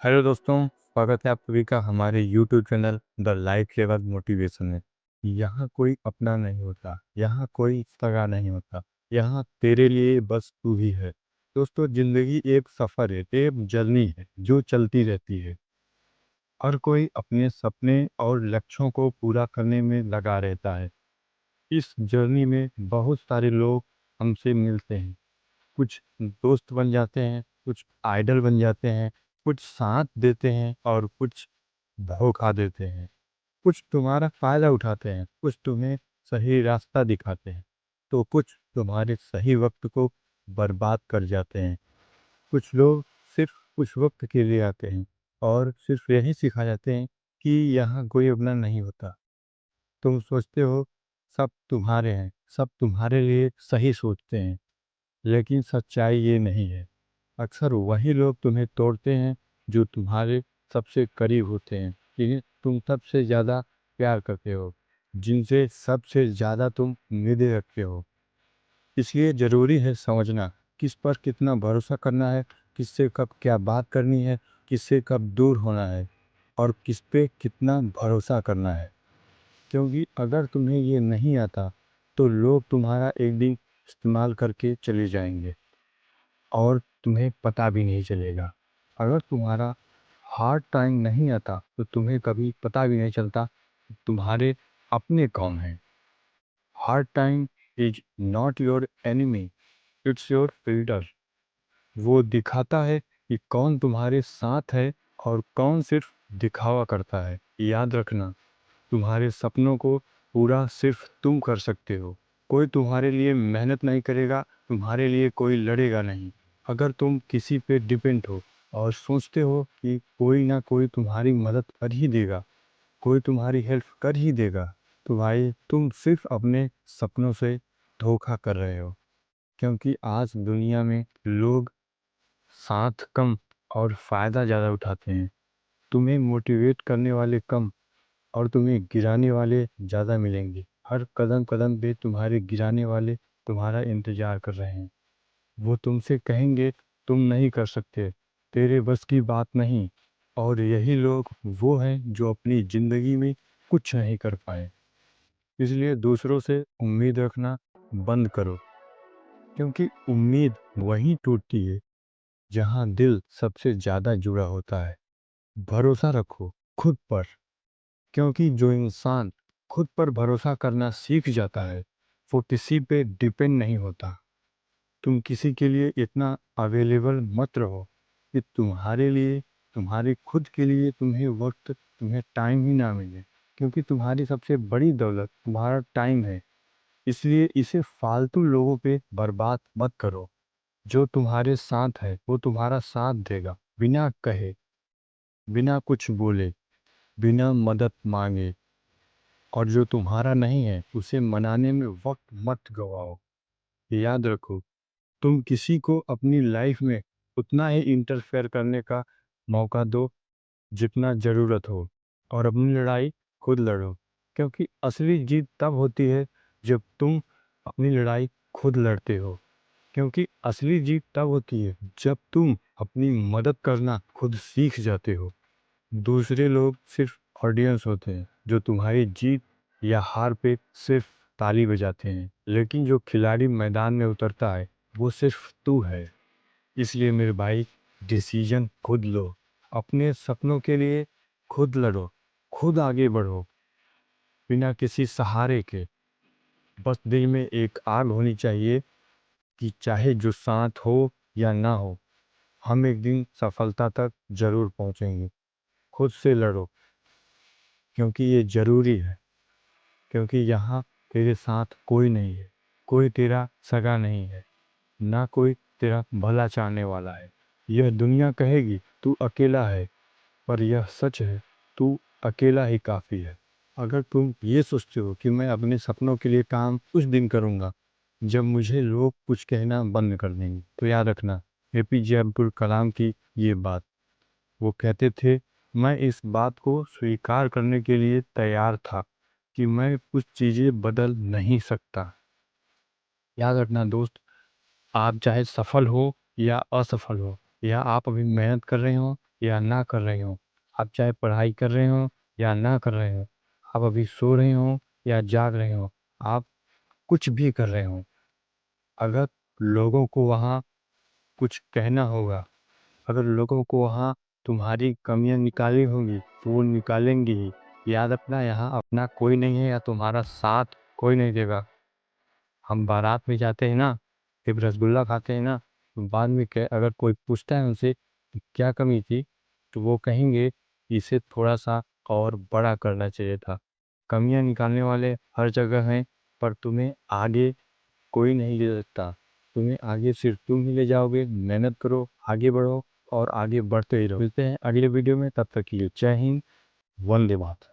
Hello दोस्तों, स्वागत है आप सभी का हमारे YouTube channel the life level motivation में। यहाँ कोई अपना नहीं होता, यहाँ कोई सगा नहीं होता, यहाँ तेरे लिए बस तू ही है। दोस्तों, जिंदगी एक सफ़र है, एक जर्नी है जो चलती रहती है। हर कोई अपने सपने और लक्ष्यों को पूरा करने में लगा रहता है। इस जर्नी में बहुत सारे लोग हमसे मिलते हैं। कुछ दोस्त बन जाते हैं, कुछ आइडल बन जाते हैं, कुछ साथ देते हैं और कुछ धोखा देते हैं। कुछ तुम्हारा फ़ायदा उठाते हैं, कुछ तुम्हें सही रास्ता दिखाते हैं, तो कुछ तुम्हारे सही वक्त को बर्बाद कर जाते हैं। कुछ लोग सिर्फ कुछ वक्त के लिए आते हैं और सिर्फ यही सिखा जाते हैं कि यहाँ कोई अपना नहीं होता। तुम सोचते हो सब तुम्हारे हैं, सब तुम्हारे लिए सही सोचते हैं, लेकिन सच्चाई ये नहीं है। अक्सर वही लोग तुम्हें तोड़ते हैं जो तुम्हारे सबसे करीब होते हैं, जिन्हें तुम सबसे ज़्यादा प्यार करते हो, जिनसे सबसे ज़्यादा तुम उम्मीदें रखते हो। इसलिए ज़रूरी है समझना किस पर कितना भरोसा करना है, किससे कब क्या बात करनी है, किससे कब दूर होना है और किस पे कितना भरोसा करना है। क्योंकि अगर तुम्हें ये नहीं आता तो लोग तुम्हारा एक दिन इस्तेमाल करके चले जाएंगे और तुम्हें पता भी नहीं चलेगा। अगर तुम्हारा हार्ड टाइम नहीं आता तो तुम्हें कभी पता भी नहीं चलता तुम्हारे अपने कौन हैं। Hard time is not your enemy, it's your filter. वो दिखाता है कि कौन तुम्हारे साथ है और कौन सिर्फ दिखावा करता है। याद रखना, तुम्हारे सपनों को पूरा सिर्फ तुम कर सकते हो। कोई तुम्हारे लिए मेहनत नहीं करेगा, तुम्हारे लिए कोई लड़ेगा नहीं। अगर तुम किसी पे डिपेंड हो और सोचते हो कि कोई ना कोई तुम्हारी मदद कर ही देगा, कोई तुम्हारी हेल्प कर ही देगा, तो भाई तुम सिर्फ अपने सपनों से धोखा कर रहे हो। क्योंकि आज दुनिया में लोग साथ कम और फ़ायदा ज़्यादा उठाते हैं। तुम्हें मोटिवेट करने वाले कम और तुम्हें गिराने वाले ज़्यादा मिलेंगे। हर कदम कदम पे तुम्हारे गिराने वाले तुम्हारा इंतज़ार कर रहे हैं। वो तुमसे कहेंगे तुम नहीं कर सकते, तेरे बस की बात नहीं। और यही लोग वो हैं जो अपनी ज़िंदगी में कुछ नहीं कर पाए। इसलिए दूसरों से उम्मीद रखना बंद करो, क्योंकि उम्मीद वहीं टूटती है जहाँ दिल सबसे ज़्यादा जुड़ा होता है। भरोसा रखो खुद पर, क्योंकि जो इंसान खुद पर भरोसा करना सीख जाता है वो किसी पे डिपेंड नहीं होता। तुम किसी के लिए इतना अवेलेबल मत रहो कि तुम्हारे लिए, तुम्हारे खुद के लिए तुम्हें वक्त, तुम्हें टाइम ही ना मिले। क्योंकि तुम्हारी सबसे बड़ी दौलत तुम्हारा टाइम है। इसलिए इसे फालतू लोगों पे बर्बाद मत करो। जो तुम्हारे साथ है वो तुम्हारा साथ देगा, बिना कहे, बिना कुछ बोले, बिना मदद मांगे। और जो तुम्हारा नहीं है उसे मनाने में वक्त मत गवाओ। याद रखो, तुम किसी को अपनी लाइफ में उतना ही इंटरफेयर करने का मौका दो जितना ज़रूरत हो, और अपनी लड़ाई खुद लड़ो। क्योंकि असली जीत तब होती है जब तुम अपनी लड़ाई खुद लड़ते हो। क्योंकि असली जीत तब होती है जब तुम अपनी मदद करना खुद सीख जाते हो। दूसरे लोग सिर्फ ऑडियंस होते हैं जो तुम्हारी जीत या हार पे सिर्फ ताली बजाते हैं, लेकिन जो खिलाड़ी मैदान में उतरता है वो सिर्फ तू है। इसलिए मेरे भाई, डिसीजन खुद लो, अपने सपनों के लिए खुद लड़ो, खुद आगे बढ़ो, बिना किसी सहारे के। बस दिल में एक आग होनी चाहिए कि चाहे जो साथ हो या ना हो, हम एक दिन सफलता तक जरूर पहुंचेंगे। खुद से लड़ो, क्योंकि ये जरूरी है। क्योंकि यहाँ तेरे साथ कोई नहीं है, कोई तेरा सगा नहीं है, ना कोई तेरा भला चाहने वाला है। यह दुनिया कहेगी तू अकेला है, पर यह सच है, तू अकेला ही काफ़ी है। अगर तुम ये सोचते हो कि मैं अपने सपनों के लिए काम उस दिन करूँगा जब मुझे लोग कुछ कहना बंद कर देंगे, तो याद रखना एपीजे अब्दुल कलाम की ये बात। वो कहते थे, मैं इस बात को स्वीकार करने के लिए तैयार था कि मैं कुछ चीज़ें बदल नहीं सकता। याद रखना दोस्त, आप चाहे सफल हो या असफल हो, या आप अभी मेहनत कर रहे हो या ना कर रहे हो, आप चाहे पढ़ाई कर रहे हो या ना कर रहे हो, आप अभी सो रहे हो या जाग रहे हो, आप कुछ भी कर रहे हो, अगर लोगों को वहाँ कुछ कहना होगा, अगर लोगों को वहाँ तुम्हारी कमियां निकाली होंगी तो वो निकालेंगे ही। याद रखना, यहाँ अपना कोई नहीं है या तुम्हारा साथ कोई नहीं देगा। हम बारात में जाते हैं ना, जब रसगुल्ला खाते हैं ना, तो बाद में अगर कोई पूछता है उनसे कि क्या कमी थी, तो वो कहेंगे इसे थोड़ा सा और बड़ा करना चाहिए था। कमियां निकालने वाले हर जगह हैं, पर तुम्हें आगे कोई नहीं ले सकता। तुम्हें आगे सिर्फ तुम ही ले जाओगे। मेहनत करो, आगे बढ़ो और आगे बढ़ते ही रहो। मिलते हैं अगले वीडियो में, तब तक के लिए जय हिंद, वंदे मातरम।